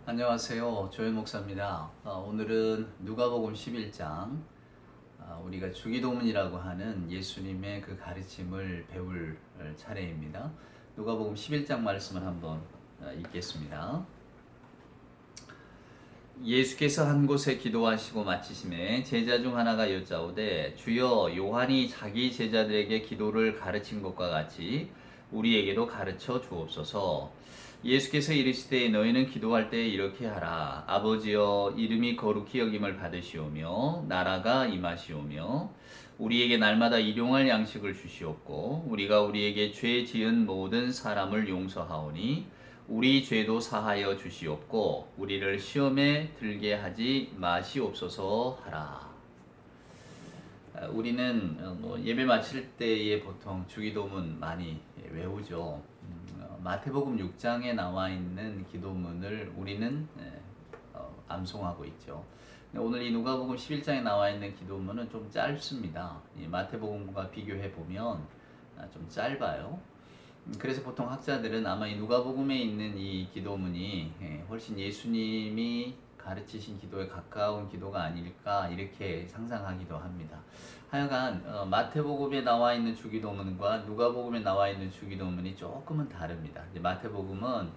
안녕하세요. 조현 목사입니다. 오늘은 누가복음 11장, 우리가 주기도문이라고 하는 예수님의 그 가르침을 배울 차례입니다. 누가복음 11장 말씀을 한번 읽겠습니다. 예수께서 한 곳에 기도하시고 마치심에 제자 중 하나가 여짜오되, 주여, 요한이 자기 제자들에게 기도를 가르친 것과 같이 우리에게도 가르쳐 주옵소서. 예수께서 이르시되, 너희는 기도할 때 이렇게 하라. 아버지여, 이름이 거룩히 여김을 받으시오며 나라가 임하시오며 우리에게 날마다 일용할 양식을 주시옵고 우리가 우리에게 죄 지은 모든 사람을 용서하오니 우리 죄도 사하여 주시옵고 우리를 시험에 들게 하지 마시옵소서 하라. 우리는 예배 마칠 때에 보통 주기도문 많이 외우죠. 마태복음 6장에 나와 있는 기도문을 우리는 암송하고 있죠. 오늘 이 누가복음 11장에 나와 있는 기도문은 좀 짧습니다. 마태복음과 비교해 보면 좀 짧아요. 그래서 보통 학자들은 아마 이 누가복음에 있는 이 기도문이 훨씬 예수님이 가르치신 기도에 가까운 기도가 아닐까 이렇게 상상하기도 합니다. 하여간 마태복음에 나와 있는 주기도문과 누가복음에 나와 있는 주기도문이 조금은 다릅니다. 이제 마태복음은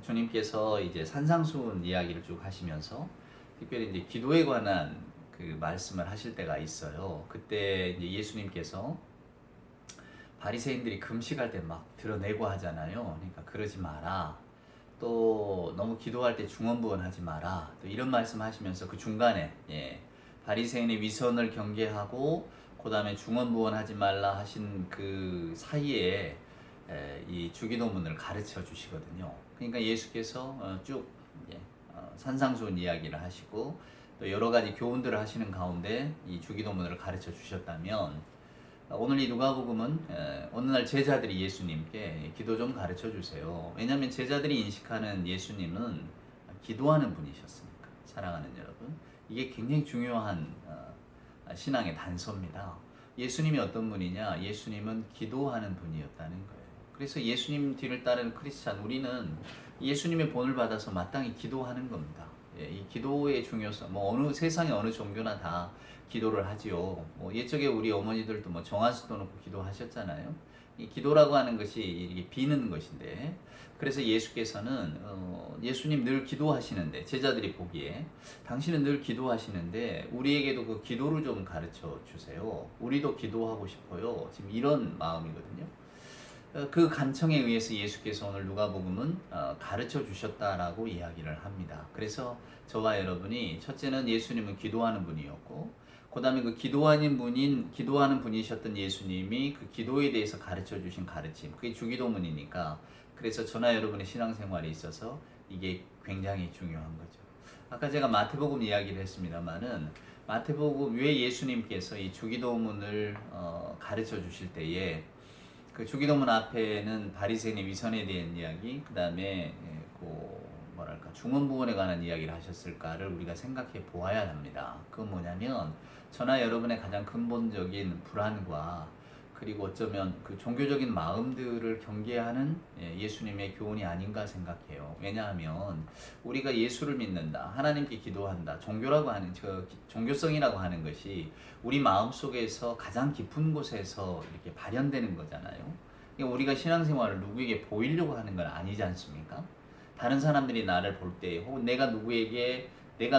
주님께서 이제 산상수훈 이야기를 쭉 하시면서 특별히 이제 기도에 관한 그 말씀을 하실 때가 있어요. 그때 이제 예수님께서 바리새인들이 금식할 때 막 드러내고 하잖아요. 그러니까 그러지 마라. 또 너무 기도할 때 중언부언하지 마라. 또 이런 말씀하시면서 그 중간에 바리새인의 위선을 경계하고 그 다음에 중언부언하지 말라 하신 그 사이에 이 주기도문을 가르쳐 주시거든요. 그러니까 예수께서 쭉 산상수훈 이야기를 하시고 또 여러 가지 교훈들을 하시는 가운데 이 주기도문을 가르쳐 주셨다면, 오늘 이 누가복음은 어느 날 제자들이 예수님께 기도 좀 가르쳐 주세요. 왜냐하면 제자들이 인식하는 예수님은 기도하는 분이셨으니까. 사랑하는 여러분, 이게 굉장히 중요한 신앙의 단서입니다. 예수님이 어떤 분이냐? 예수님은 기도하는 분이었다는 거예요. 그래서 예수님 뒤를 따르는 크리스찬, 우리는 예수님의 본을 받아서 마땅히 기도하는 겁니다. 이 기도의 중요성, 어느 세상의 어느 종교나 다 기도를 하지요. 옛적에 우리 어머니들도 정한수도 놓고 기도하셨잖아요. 이 기도라고 하는 것이 이게 비는 것인데, 그래서 예수께서는 예수님 늘 기도하시는데, 제자들이 보기에 당신은 늘 기도하시는데 우리에게도 그 기도를 좀 가르쳐 주세요. 우리도 기도하고 싶어요. 지금 이런 마음이거든요. 그 간청에 의해서 예수께서 오늘 누가복음은 가르쳐 주셨다라고 이야기를 합니다. 그래서 저와 여러분이, 첫째는 예수님은 기도하는 분이었고, 그 다음에 그 기도하는 분이셨던 예수님이 그 기도에 대해서 가르쳐 주신 가르침, 그게 주기도문이니까, 그래서 저나 여러분의 신앙생활에 있어서 이게 굉장히 중요한 거죠. 아까 제가 마태복음 이야기를 했습니다만은, 마태복음 왜 예수님께서 이 주기도문을 가르쳐 주실 때에 그 주기도문 앞에는 바리새인의 위선에 대한 이야기, 그 다음에 중언부언에 관한 이야기를 하셨을까를 우리가 생각해 보아야 합니다. 그건 뭐냐면, 저나 여러분의 가장 근본적인 불안과 그리고 어쩌면 그 종교적인 마음들을 경계하는 예수님의 교훈이 아닌가 생각해요. 왜냐하면 우리가 예수를 믿는다, 하나님께 기도한다, 종교라고 하는 종교성이라고 하는 것이 우리 마음 속에서 가장 깊은 곳에서 이렇게 발현되는 거잖아요. 그러니까 우리가 신앙생활을 누구에게 보이려고 하는 건 아니지 않습니까? 다른 사람들이 나를 볼 때, 혹은 내가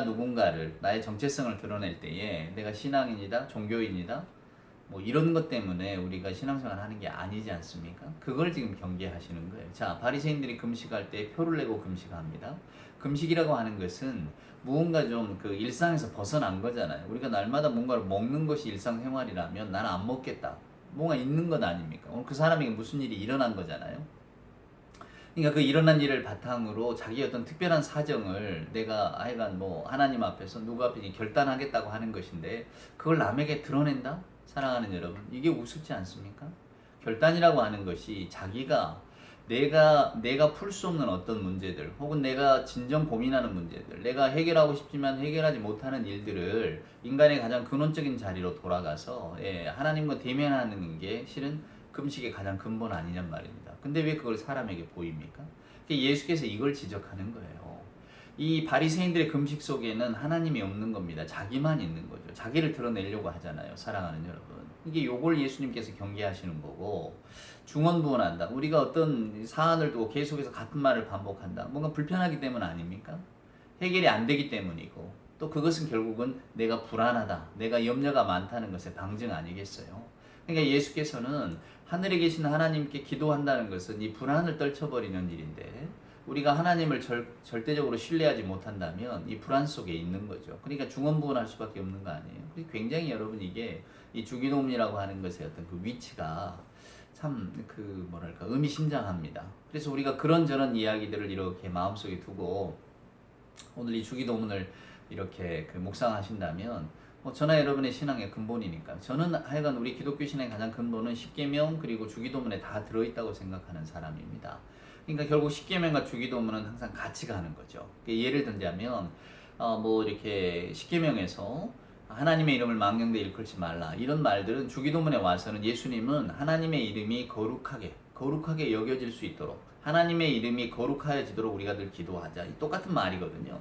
누군가를, 나의 정체성을 드러낼 때에 내가 신앙인이다, 종교인이다, 이런 것 때문에 우리가 신앙생활 하는 게 아니지 않습니까? 그걸 지금 경계하시는 거예요. 자, 바리새인들이 금식할 때 표를 내고 금식합니다. 금식이라고 하는 것은 무언가 좀 그 일상에서 벗어난 거잖아요. 우리가 날마다 뭔가를 먹는 것이 일상생활이라면 나는 안 먹겠다, 뭔가 있는 것 아닙니까? 오늘 그 사람에게 무슨 일이 일어난 거잖아요. 그러니까 그 일어난 일을 바탕으로 자기 어떤 특별한 사정을 내가 하여간 하나님 앞에서 누구 앞에 결단하겠다고 하는 것인데, 그걸 남에게 드러낸다? 사랑하는 여러분, 이게 우습지 않습니까? 결단이라고 하는 것이 내가 풀 수 없는 어떤 문제들, 혹은 내가 진정 고민하는 문제들, 내가 해결하고 싶지만 해결하지 못하는 일들을 인간의 가장 근원적인 자리로 돌아가서 하나님과 대면하는 게 실은 금식의 가장 근본 아니냔 말입니다. 근데 왜 그걸 사람에게 보입니까? 예수께서 이걸 지적하는 거예요. 이 바리새인들의 금식 속에는 하나님이 없는 겁니다. 자기만 있는 거죠. 자기를 드러내려고 하잖아요. 사랑하는 여러분. 이게 요걸 예수님께서 경계하시는 거고, 중언부언한다. 우리가 어떤 사안을 두고 계속해서 같은 말을 반복한다. 뭔가 불편하기 때문 아닙니까? 해결이 안 되기 때문이고, 또 그것은 결국은 내가 불안하다, 내가 염려가 많다는 것의 방증 아니겠어요? 그러니까 예수께서는 하늘에 계신 하나님께 기도한다는 것은 이 불안을 떨쳐버리는 일인데, 우리가 하나님을 절대적으로 신뢰하지 못한다면 이 불안 속에 있는 거죠. 그러니까 중언부언할 수밖에 없는 거 아니에요. 굉장히 여러분, 이게 이 주기도문이라고 하는 것의 어떤 그 위치가 참 그 뭐랄까 의미심장합니다. 그래서 우리가 그런저런 이야기들을 이렇게 마음속에 두고 오늘 이 주기도문을 이렇게 그 묵상하신다면, 저나 여러분의 신앙의 근본이니까, 저는 하여간 우리 기독교 신앙의 가장 근본은 십계명 그리고 주기도문에 다 들어있다고 생각하는 사람입니다. 그러니까 결국 십계명과 주기도문은 항상 같이 가는 거죠. 예를 들자면 뭐 이렇게 십계명에서 하나님의 이름을 망령되이 일컬지 말라, 이런 말들은 주기도문에 와서는 예수님은 하나님의 이름이 거룩하게 여겨질 수 있도록, 하나님의 이름이 거룩하여지도록 우리가 늘 기도하자, 똑같은 말이거든요.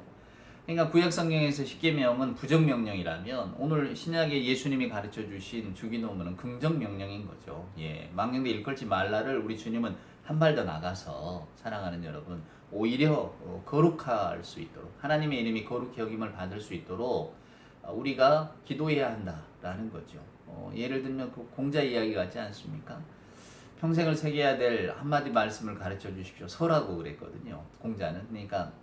그러니까 구약 성경에서 십계명은 부정 명령이라면, 오늘 신약에 예수님이 가르쳐 주신 주기도문은 긍정 명령인 거죠. 예, 망령되 일컬지 말라를 우리 주님은 한 발 더 나가서, 사랑하는 여러분, 오히려 거룩할 수 있도록, 하나님의 이름이 거룩히 여김을 받을 수 있도록 우리가 기도해야 한다라는 거죠. 예를 들면 그 공자 이야기 같지 않습니까? 평생을 새겨야 될 한마디 말씀을 가르쳐 주십시오. 서라고 그랬거든요. 공자는. 그러니까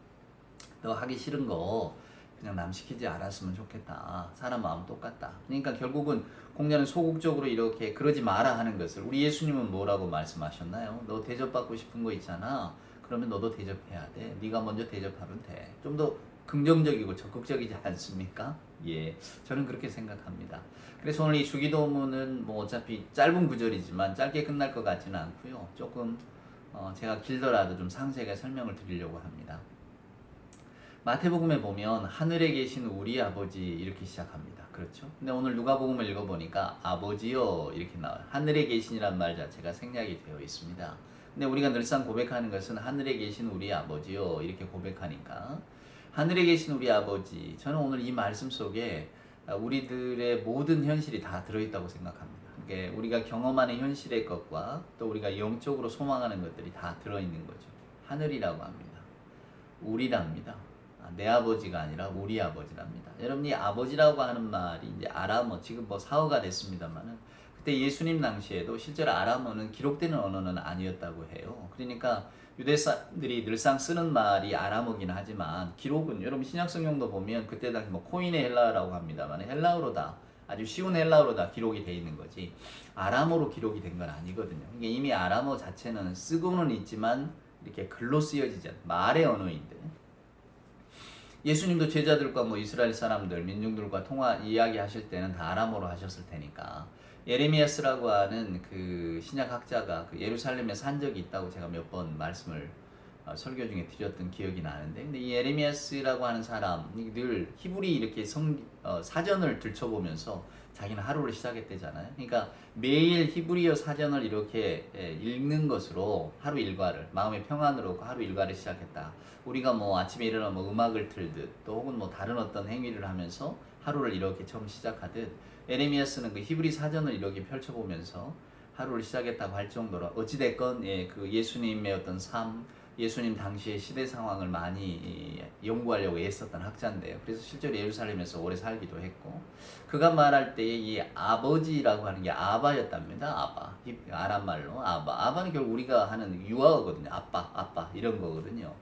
너 하기 싫은 거 그냥 남 시키지 않았으면 좋겠다. 사람 마음 똑같다. 그러니까 결국은 공자는 소극적으로 이렇게 그러지 마라 하는 것을, 우리 예수님은 뭐라고 말씀하셨나요? 너 대접받고 싶은 거 있잖아. 그러면 너도 대접해야 돼. 네가 먼저 대접하면 돼. 좀 더 긍정적이고 적극적이지 않습니까? 예, 저는 그렇게 생각합니다. 그래서 오늘 이 주기도문은 뭐 어차피 짧은 구절이지만 짧게 끝날 것 같지는 않고요. 조금 제가 길더라도 좀 상세하게 설명을 드리려고 합니다. 마태복음에 보면 하늘에 계신 우리 아버지 이렇게 시작합니다. 그렇죠? 근데 오늘 누가복음을 읽어보니까 아버지요 이렇게 나와요. 하늘에 계신이란 말 자체가 생략이 되어 있습니다. 근데 우리가 늘상 고백하는 것은 하늘에 계신 우리 아버지요 이렇게 고백하니까, 하늘에 계신 우리 아버지, 저는 오늘 이 말씀 속에 우리들의 모든 현실이 다 들어있다고 생각합니다. 그러니까 우리가 경험하는 현실의 것과 또 우리가 영적으로 소망하는 것들이 다 들어있는 거죠. 하늘이라고 합니다. 우리랍니다. 내 아버지가 아니라 우리 아버지랍니다. 여러분, 이 아버지라고 하는 말이 이제 아람어, 지금 뭐 사어가 됐습니다만은, 그때 예수님 당시에도 실제로 아람어는 기록되는 언어는 아니었다고 해요. 그러니까 유대 사람들이 늘상 쓰는 말이 아람어긴 하지만, 기록은 여러분 신약성경도 보면 그때 당시 뭐 코인의 헬라어라고 합니다만, 헬라어로 다, 아주 쉬운 헬라어로 다 기록이 돼 있는 거지 아람어로 기록이 된 건 아니거든요. 그러니까 이미 아람어 자체는 쓰고는 있지만 이렇게 글로 쓰여지지 않는 말의 언어인데, 예수님도 제자들과 뭐 이스라엘 사람들, 민중들과 이야기하실 때는 다 아람어로 하셨을 테니까, 예레미야스라고 하는 그 신약학자가 그 예루살렘에 산 적이 있다고 제가 몇 번 말씀을 설교 중에 드렸던 기억이 나는데, 근데 이 예레미야스라고 하는 사람이 늘 히브리 이렇게 사전을 들춰보면서 자기는 하루를 시작했대잖아요. 그러니까 매일 히브리어 사전을 이렇게 읽는 것으로 하루 일과를, 마음의 평안으로 하루 일과를 시작했다. 우리가 뭐 아침에 일어나 뭐 음악을 틀듯, 또 혹은 뭐 다른 어떤 행위를 하면서 하루를 이렇게 처음 시작하듯, 에레미야스는 그 히브리 사전을 이렇게 펼쳐보면서 하루를 시작했다고 할 정도로, 어찌됐건 그 예수님의 어떤 삶, 예수님 당시의 시대 상황을 많이 연구하려고 애썼던 학자인데요. 그래서 실제로 예루살렘에서 오래 살기도 했고, 그가 말할 때에 이 아버지라고 하는 게 아바였답니다. 아바, 아람 말로 아바. 아바는 결국 우리가 하는 유아어거든요. 아빠 이런 거거든요.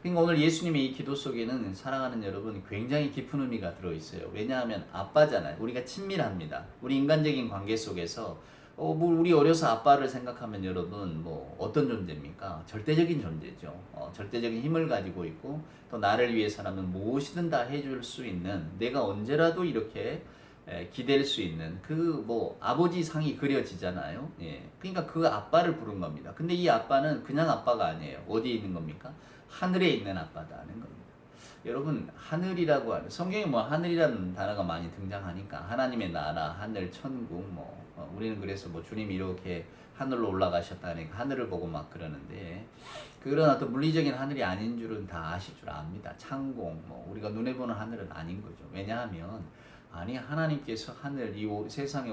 그러니까 오늘 예수님의 이 기도 속에는, 사랑하는 여러분, 굉장히 깊은 의미가 들어있어요. 왜냐하면 아빠잖아요. 우리가 친밀합니다. 우리 인간적인 관계 속에서 뭐 우리 어려서 아빠를 생각하면 여러분 뭐 어떤 존재입니까? 절대적인 존재죠. 절대적인 힘을 가지고 있고, 또 나를 위해서라면 무엇이든 다 해줄 수 있는, 내가 언제라도 이렇게 기댈 수 있는 그 뭐 아버지 상이 그려지잖아요. 예. 그러니까 그 아빠를 부른 겁니다. 근데 이 아빠는 그냥 아빠가 아니에요. 어디에 있는 겁니까? 하늘에 있는 아빠다는 겁니다. 여러분 하늘이라고 하는 성경에 뭐 하늘이라는 단어가 많이 등장하니까 하나님의 나라, 하늘, 천국 우리는 그래서 뭐 주님이 이렇게 하늘로 올라가셨다니까 하늘을 보고 막 그러는데 그런 어떤 물리적인 하늘이 아닌 줄은 다 아실 줄 압니다. 창공 뭐 우리가 눈에 보는 하늘은 아닌 거죠. 왜냐하면 아니 하나님께서 하늘 이 세상의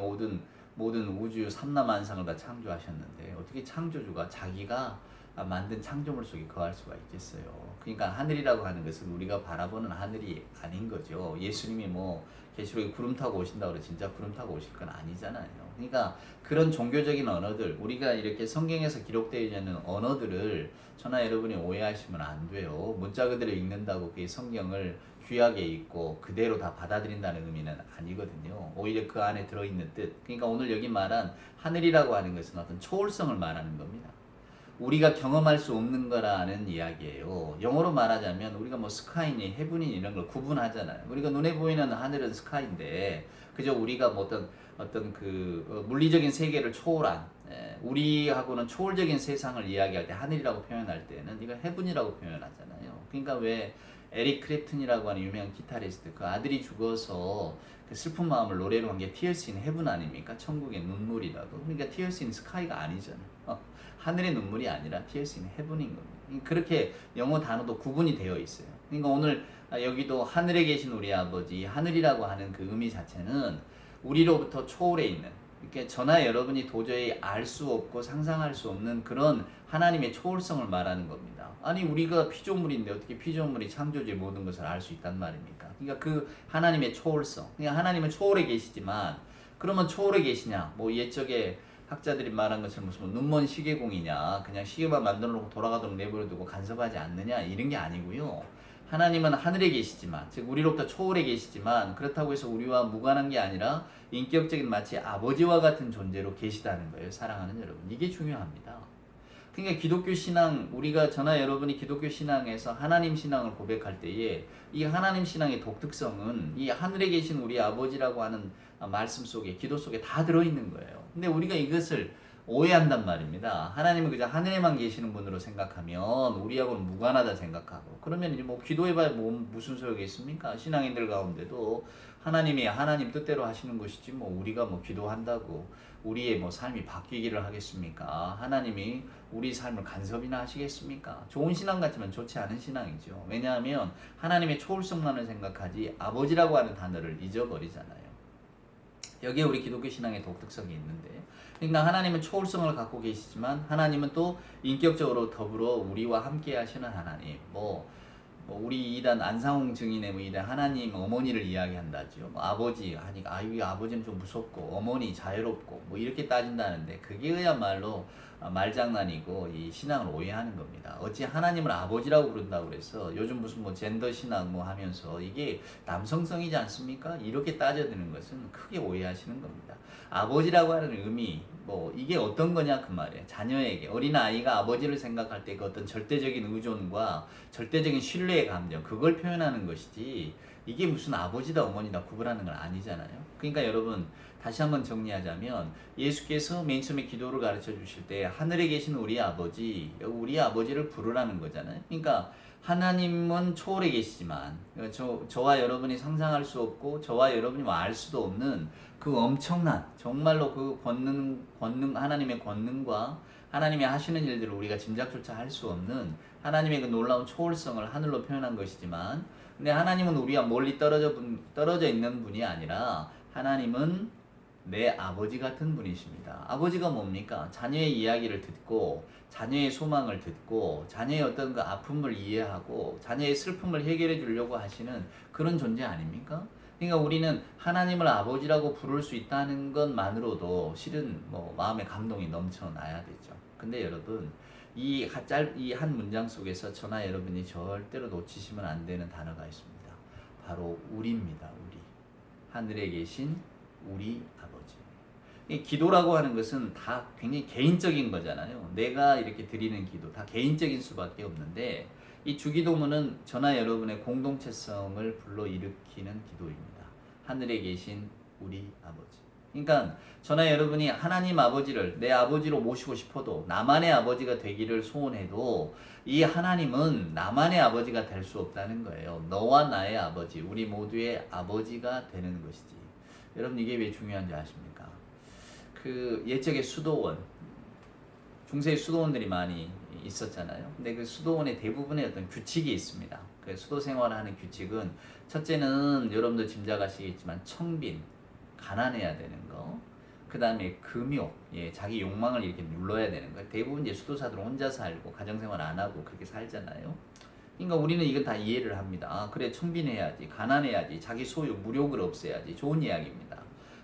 모든 우주 삼라만상을 다 창조하셨는데 어떻게 창조주가 자기가 만든 창조물 속에 거할 수가 있겠어요. 그러니까 하늘이라고 하는 것은 우리가 바라보는 하늘이 아닌 거죠. 예수님이 뭐 계시록에 구름 타고 오신다고 그래 진짜 구름 타고 오실 건 아니잖아요. 그러니까 그런 종교적인 언어들 우리가 이렇게 성경에서 기록되어 있는 언어들을 저나 여러분이 오해하시면 안 돼요. 문자 그대로 읽는다고 그게 성경을 귀하게 읽고 그대로 다 받아들인다는 의미는 아니거든요. 오히려 그 안에 들어있는 뜻. 그러니까 오늘 여기 말한 하늘이라고 하는 것은 어떤 초월성을 말하는 겁니다. 우리가 경험할 수 없는 거라는 이야기예요. 영어로 말하자면 우리가 뭐 스카이니, 헤븐이 이런 걸 구분하잖아요. 우리가 눈에 보이는 하늘은 스카이인데 그저 우리가 뭐 어떤 그 물리적인 세계를 초월한 우리하고는 초월적인 세상을 이야기할 때 하늘이라고 표현할 때는 이거 헤븐이라고 표현하잖아요. 그러니까 왜 에릭 크랩튼이라고 하는 유명한 기타리스트 그 아들이 죽어서 그 슬픈 마음을 노래로 한 게 Tears in Heaven 아닙니까? 천국의 눈물이라고. 그러니까 Tears in Sky가 아니잖아요. 하늘의 눈물이 아니라 Tears in Heaven인 겁니다. 그렇게 영어 단어도 구분이 되어 있어요. 그러니까 오늘 여기도 하늘에 계신 우리 아버지 하늘이라고 하는 그 의미 자체는 우리로부터 초월해 있는 이렇게 저나 여러분이 도저히 알 수 없고 상상할 수 없는 그런 하나님의 초월성을 말하는 겁니다. 아니 우리가 피조물인데 어떻게 피조물이 창조주의 모든 것을 알 수 있단 말입니까? 그러니까 그 하나님의 초월성. 그러니까 하나님은 초월해 계시지만 그러면 초월해 계시냐? 뭐 옛적에 학자들이 말한 것처럼 무슨 눈먼 시계공이냐? 그냥 시계만 만들어 놓고 돌아가도록 내버려 두고 간섭하지 않느냐? 이런 게 아니고요. 하나님은 하늘에 계시지만 즉 우리로부터 초월해 계시지만 그렇다고 해서 우리와 무관한 게 아니라 인격적인 마치 아버지와 같은 존재로 계시다는 거예요. 사랑하는 여러분. 이게 중요합니다. 그러니까 기독교 신앙 우리가 저나 여러분이 기독교 신앙에서 하나님 신앙을 고백할 때에 이 하나님 신앙의 독특성은 이 하늘에 계신 우리 아버지라고 하는 말씀 속에 기도 속에 다 들어있는 거예요. 근데 우리가 이것을 오해한단 말입니다. 하나님은 그저 하늘에만 계시는 분으로 생각하면 우리하고는 무관하다 생각하고 그러면 이제 뭐 기도해봐야 뭐 무슨 소용이 있습니까? 신앙인들 가운데도 하나님이 하나님 뜻대로 하시는 것이지 뭐 우리가 뭐 기도한다고 우리의 뭐 삶이 바뀌기를 하겠습니까? 하나님이 우리 삶을 간섭이나 하시겠습니까? 좋은 신앙 같지만 좋지 않은 신앙이죠. 왜냐하면 하나님의 초월성만을 생각하지 아버지라고 하는 단어를 잊어버리잖아요. 여기에 우리 기독교 신앙의 독특성이 있는데 그러니까 하나님은 초월성을 갖고 계시지만 하나님은 또 인격적으로 더불어 우리와 함께 하시는 하나님 뭐 우리 이단 안상홍 증인의 뭐 이단 하나님 어머니를 이야기한다죠. 뭐 아버지 하니까 아유 아버지는 좀 무섭고 어머니 자유롭고 뭐 이렇게 따진다는데 그게야말로 말장난이고 이 신앙을 오해하는 겁니다. 어찌 하나님을 아버지라고 부른다고 그래서 요즘 무슨 뭐 젠더 신앙 뭐 하면서 이게 남성성이지 않습니까? 이렇게 따져드는 것은 크게 오해하시는 겁니다. 아버지라고 하는 의미 뭐 이게 어떤 거냐 그 말이에요. 자녀에게 어린아이가 아버지를 생각할 때 그 어떤 절대적인 의존과 절대적인 신뢰의 감정 그걸 표현하는 것이지 이게 무슨 아버지다 어머니다 구분하는 건 아니잖아요. 그러니까 여러분 다시 한번 정리하자면 예수께서 맨 처음에 기도를 가르쳐 주실 때 하늘에 계신 우리 아버지를 부르라는 거잖아요. 그러니까 하나님은 초월해 계시지만 저와 여러분이 상상할 수 없고 저와 여러분이 알 수도 없는 그 엄청난 정말로 그 권능 하나님의 권능과 하나님이 하시는 일들을 우리가 짐작조차 할 수 없는 하나님의 그 놀라운 초월성을 하늘로 표현한 것이지만 근데 하나님은 우리와 멀리 떨어져 있는 분이 아니라 하나님은 내 아버지 같은 분이십니다. 아버지가 뭡니까? 자녀의 이야기를 듣고 자녀의 소망을 듣고 자녀의 어떤 그 아픔을 이해하고 자녀의 슬픔을 해결해 주려고 하시는 그런 존재 아닙니까? 그러니까 우리는 하나님을 아버지라고 부를 수 있다는 것만으로도 실은 뭐 마음의 감동이 넘쳐나야 되죠. 근데 여러분 이 한 문장 속에서 저나 여러분이 절대로 놓치시면 안 되는 단어가 있습니다. 바로 우리입니다. 우리. 하늘에 계신 우리 아버지. 이 기도라고 하는 것은 다 굉장히 개인적인 거잖아요. 내가 이렇게 드리는 기도 다 개인적인 수밖에 없는데 이 주기도문은 저나 여러분의 공동체성을 불러일으키는 기도입니다. 하늘에 계신 우리 아버지. 그러니까 저나 여러분이 하나님 아버지를 내 아버지로 모시고 싶어도 나만의 아버지가 되기를 소원해도 이 하나님은 나만의 아버지가 될 수 없다는 거예요. 너와 나의 아버지, 우리 모두의 아버지가 되는 것이지. 여러분 이게 왜 중요한지 아십니까? 그 옛적에 수도원, 중세의 수도원들이 많이 있었잖아요. 근데 그 수도원의 대부분의 어떤 규칙이 있습니다. 그 수도 생활하는 규칙은 첫째는 여러분도 짐작하시겠지만 청빈, 가난해야 되는 거. 그 다음에 금욕, 예, 자기 욕망을 이렇게 눌러야 되는 거. 대부분 이제 수도사들은 혼자 살고 가정생활 안 하고 그렇게 살잖아요. 그러니까 우리는 이건 다 이해를 합니다. 아, 그래, 청빈해야지, 가난해야지, 자기 소유, 무욕을 없애야지. 좋은 이야기입니다.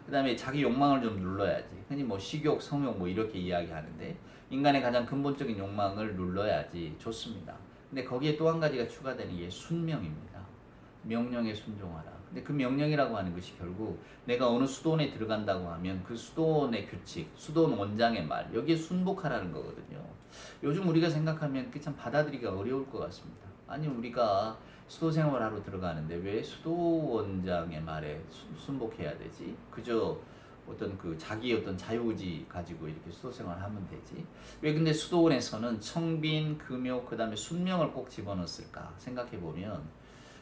그 다음에 자기 욕망을 좀 눌러야지. 흔히 뭐 식욕, 성욕 뭐 이렇게 이야기하는데 인간의 가장 근본적인 욕망을 눌러야지. 좋습니다. 근데 거기에 또 한 가지가 추가되는 게 순명입니다. 명령에 순종하라. 근데 그 명령이라고 하는 것이 결국 내가 어느 수도원에 들어간다고 하면 그 수도원의 규칙, 수도원 원장의 말, 여기에 순복하라는 거거든요. 요즘 우리가 생각하면 그게 참 받아들이기가 어려울 것 같습니다. 아니, 우리가 수도 생활하러 들어가는데 왜 수도원장의 말에 순복해야 되지? 그저 어떤 그 자기 어떤 자유의지 가지고 이렇게 수도 생활하면 되지. 왜 근데 수도원에서는 청빈, 금욕, 그 다음에 순명을 꼭 집어넣었을까 생각해 보면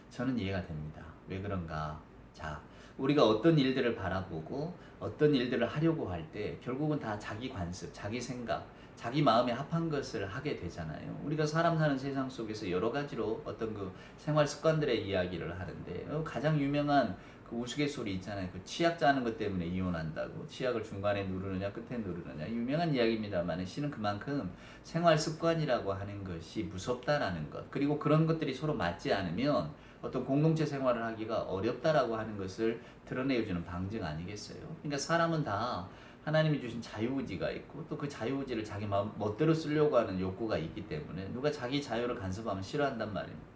저는 이해가 됩니다. 왜 그런가? 자, 우리가 어떤 일들을 바라보고 어떤 일들을 하려고 할 때 결국은 다 자기 관습, 자기 생각, 자기 마음에 합한 것을 하게 되잖아요. 우리가 사람 사는 세상 속에서 여러 가지로 어떤 그 생활 습관들의 이야기를 하는데 가장 유명한 그 우스갯소리 있잖아요. 그 치약 짜는 것 때문에 이혼한다고. 치약을 중간에 누르느냐 끝에 누르느냐. 유명한 이야기입니다만 실은 그만큼 생활 습관이라고 하는 것이 무섭다라는 것. 그리고 그런 것들이 서로 맞지 않으면 어떤 공동체 생활을 하기가 어렵다라고 하는 것을 드러내주는 방증 아니겠어요? 그러니까 사람은 다 하나님이 주신 자유의지가 있고 또 그 자유의지를 자기 마음 멋대로 쓰려고 하는 욕구가 있기 때문에 누가 자기 자유를 간섭하면 싫어한단 말입니다.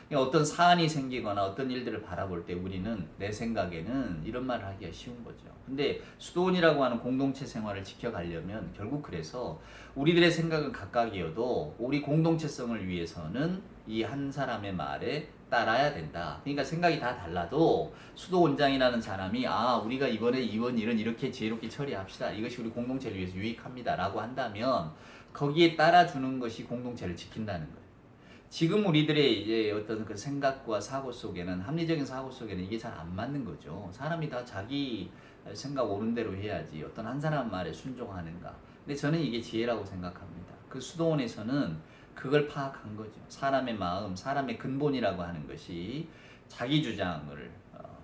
그러니까 어떤 사안이 생기거나 어떤 일들을 바라볼 때 우리는 내 생각에는 이런 말을 하기가 쉬운 거죠. 근데 수도원이라고 하는 공동체 생활을 지켜가려면 결국 그래서 우리들의 생각은 각각이어도 우리 공동체성을 위해서는 이 한 사람의 말에 따라야 된다. 그러니까 생각이 다 달라도 수도원장이라는 사람이 우리가 이번에 이번 일은 이렇게 지혜롭게 처리합시다. 이것이 우리 공동체를 위해서 유익합니다. 라고 한다면 거기에 따라주는 것이 공동체를 지킨다는 거예요. 지금 우리들의 이제 어떤 그 생각과 사고 속에는 합리적인 사고 속에는 이게 잘 안 맞는 거죠. 사람이 다 자기 생각 옳은 대로 해야지 어떤 한 사람 말에 순종하는가. 근데 저는 이게 지혜라고 생각합니다. 그 수도원에서는 그걸 파악한 거죠. 사람의 마음, 사람의 근본이라고 하는 것이 자기 주장을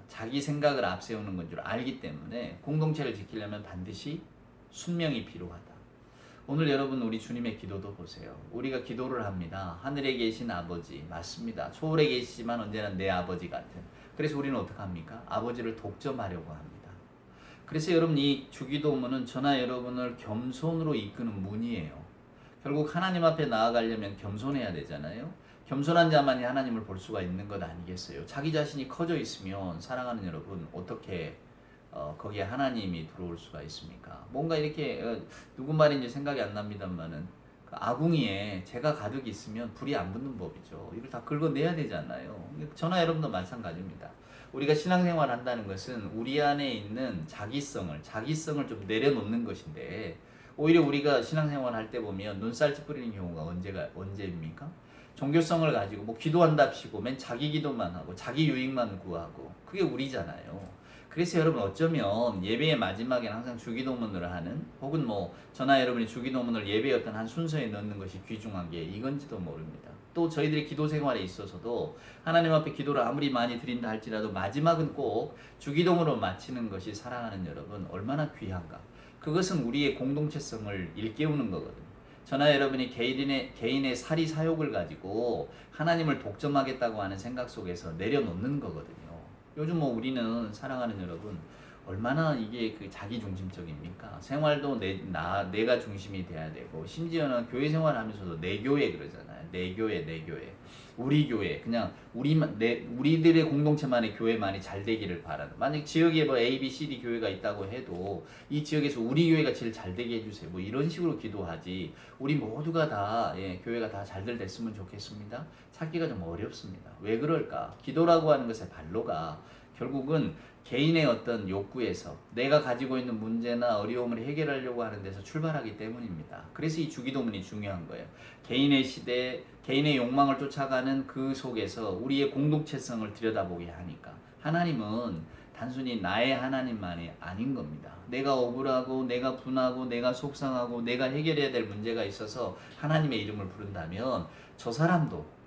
자기 생각을 앞세우는 건 줄 알기 때문에 공동체를 지키려면 반드시 순명이 필요하다. 오늘 여러분 우리 주님의 기도도 보세요. 우리가 기도를 합니다. 하늘에 계신 아버지, 맞습니다. 초월에 계시지만 언제나 내 아버지 같은. 그래서 우리는 어떻게 합니까? 아버지를 독점하려고 합니다. 그래서 여러분 이 주기도문은 저나 여러분을 겸손으로 이끄는 문이에요. 결국 하나님 앞에 나아가려면 겸손해야 되잖아요. 겸손한 자만이 하나님을 볼 수가 있는 것 아니겠어요? 자기 자신이 커져 있으면 사랑하는 여러분 어떻게 거기에 하나님이 들어올 수가 있습니까? 뭔가 이렇게 누구 말인지 생각이 안 납니다만은 그 아궁이에 재가 가득 있으면 불이 안 붙는 법이죠. 이걸 다 긁어내야 되잖아요. 저나 여러분도 마찬가지입니다. 우리가 신앙생활 한다는 것은 우리 안에 있는 자기성을 좀 내려놓는 것인데 오히려 우리가 신앙생활 할 때 보면 눈살 찌푸리는 경우가 언제입니까? 종교성을 가지고 뭐 기도한답시고 맨 자기 기도만 하고 자기 유익만 구하고 그게 우리잖아요. 그래서 여러분 어쩌면 예배의 마지막에는 항상 주기도문을 하는 혹은 뭐 저나 여러분이 주기도문을 예배의 어떤 한 순서에 넣는 것이 귀중한 게 이건지도 모릅니다. 또 저희들의 기도 생활에 있어서도 하나님 앞에 기도를 아무리 많이 드린다 할지라도 마지막은 꼭 주기도문으로 마치는 것이 사랑하는 여러분 얼마나 귀한가. 그것은 우리의 공동체성을 일깨우는 거거든요. 저나 여러분이 개인의 사리 사욕을 가지고 하나님을 독점하겠다고 하는 생각 속에서 내려놓는 거거든요. 요즘 뭐 우리는 사랑하는 여러분 얼마나 이게 그 자기 중심적입니까? 생활도 내가 중심이 돼야 되고 심지어는 교회 생활하면서도 내 교회 그러잖아요. 내 교회. 우리 교회 그냥 우리들의 공동체만의 교회만이 잘 되기를 바라는. 만약 지역에 뭐 A, B, C, D 교회가 있다고 해도 이 지역에서 우리 교회가 제일 잘 되게 해주세요. 뭐 이런 식으로 기도하지. 우리 모두가 다 교회가 다 잘들 됐으면 좋겠습니다. 찾기가 좀 어렵습니다. 왜 그럴까? 기도라고 하는 것의 발로가 결국은 개인의 어떤 욕구에서 내가 가지고 있는 문제나 어려움을 해결하려고 하는 데서 출발하기 때문입니다. 그래서 이 주기도문이 중요한 거예요. 개인의 시대, 개인의 욕망을 쫓아가는 그 속에서 우리의 공동체성을 들여다보게 하니까 하나님은 단순히 나의 하나님만이 아닌 겁니다. 내가 억울하고 내가 분하고 내가 속상하고 내가 해결해야 될 문제가 있어서 하나님의 이름을 부른다면 저 사람도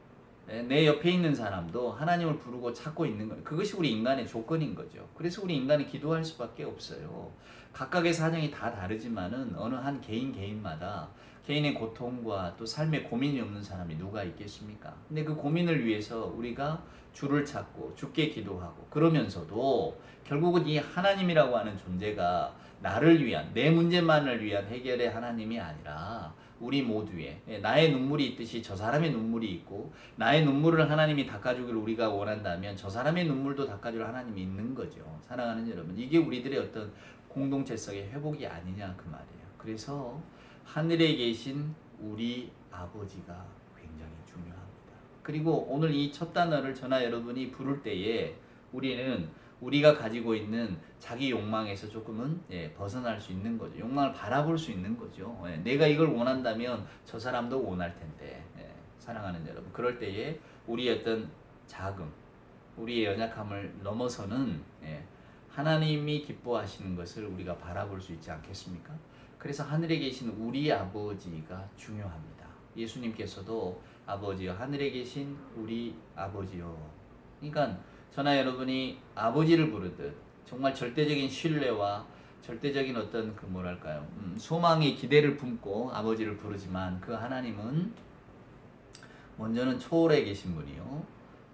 내 옆에 있는 사람도 하나님을 부르고 찾고 있는 거예요. 그것이 우리 인간의 조건인 거죠. 그래서 우리 인간이 기도할 수밖에 없어요. 각각의 사정이 다 다르지만은 어느 한 개인마다 개인의 고통과 또 삶의 고민이 없는 사람이 누가 있겠습니까? 근데 그 고민을 위해서 우리가 주를 찾고 주께 기도하고 그러면서도 결국은 이 하나님이라고 하는 존재가 나를 위한 내 문제만을 위한 해결의 하나님이 아니라 우리 모두의 나의 눈물이 있듯이 저 사람의 눈물이 있고 나의 눈물을 하나님이 닦아주기를 우리가 원한다면 저 사람의 눈물도 닦아줄 하나님이 있는 거죠. 사랑하는 여러분, 이게 우리들의 어떤 공동체성의 회복이 아니냐 그 말이에요. 그래서 하늘에 계신 우리 아버지가 굉장히 중요합니다. 그리고 오늘 이 첫 단어를 저나 여러분이 부를 때에 우리는 우리가 가지고 있는 자기 욕망에서 조금은 벗어날 수 있는 거죠. 욕망을 바라볼 수 있는 거죠. 내가 이걸 원한다면 저 사람도 원할 텐데. 사랑하는 여러분, 그럴 때에 우리의 어떤 자금, 우리의 연약함을 넘어서는 하나님이 기뻐하시는 것을 우리가 바라볼 수 있지 않겠습니까? 그래서 하늘에 계신 우리 아버지가 중요합니다. 예수님께서도 아버지여, 하늘에 계신 우리 아버지여. 그러니까 저나 여러분이 아버지를 부르듯 정말 절대적인 신뢰와 절대적인 어떤 그 뭐랄까요, 소망의 기대를 품고 아버지를 부르지만 그 하나님은 먼저는 초월해 계신 분이요,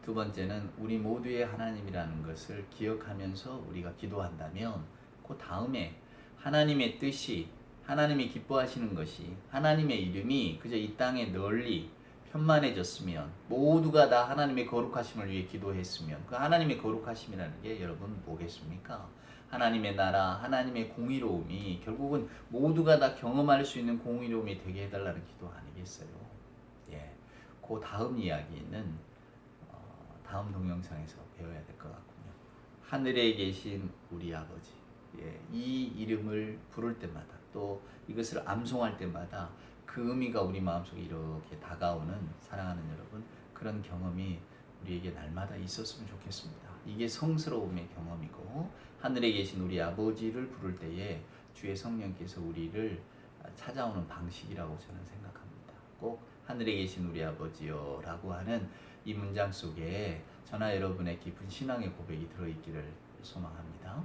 두 번째는 우리 모두의 하나님이라는 것을 기억하면서 우리가 기도한다면 그 다음에 하나님의 뜻이, 하나님이 기뻐하시는 것이, 하나님의 이름이 그저 이 땅에 널리 편만해졌으면, 모두가 다 하나님의 거룩하심을 위해 기도했으면 그 하나님의 거룩하심이라는 게 여러분 뭐겠습니까? 하나님의 나라, 하나님의 공의로움이 결국은 모두가 다 경험할 수 있는 공의로움이 되게 해달라는 기도 아니겠어요? 그 다음 이야기는 다음 동영상에서 배워야 될 것 같군요. 하늘에 계신 우리 아버지, 이 이름을 부를 때마다 또 이것을 암송할 때마다 그 의미가 우리 마음속에 이렇게 다가오는, 사랑하는 여러분, 그런 경험이 우리에게 날마다 있었으면 좋겠습니다. 이게 성스러움의 경험이고, 하늘에 계신 우리 아버지를 부를 때에 주의 성령께서 우리를 찾아오는 방식이라고 저는 생각합니다. 꼭 하늘에 계신 우리 아버지여 라고 하는 이 문장 속에 저나 여러분의 깊은 신앙의 고백이 들어있기를 소망합니다.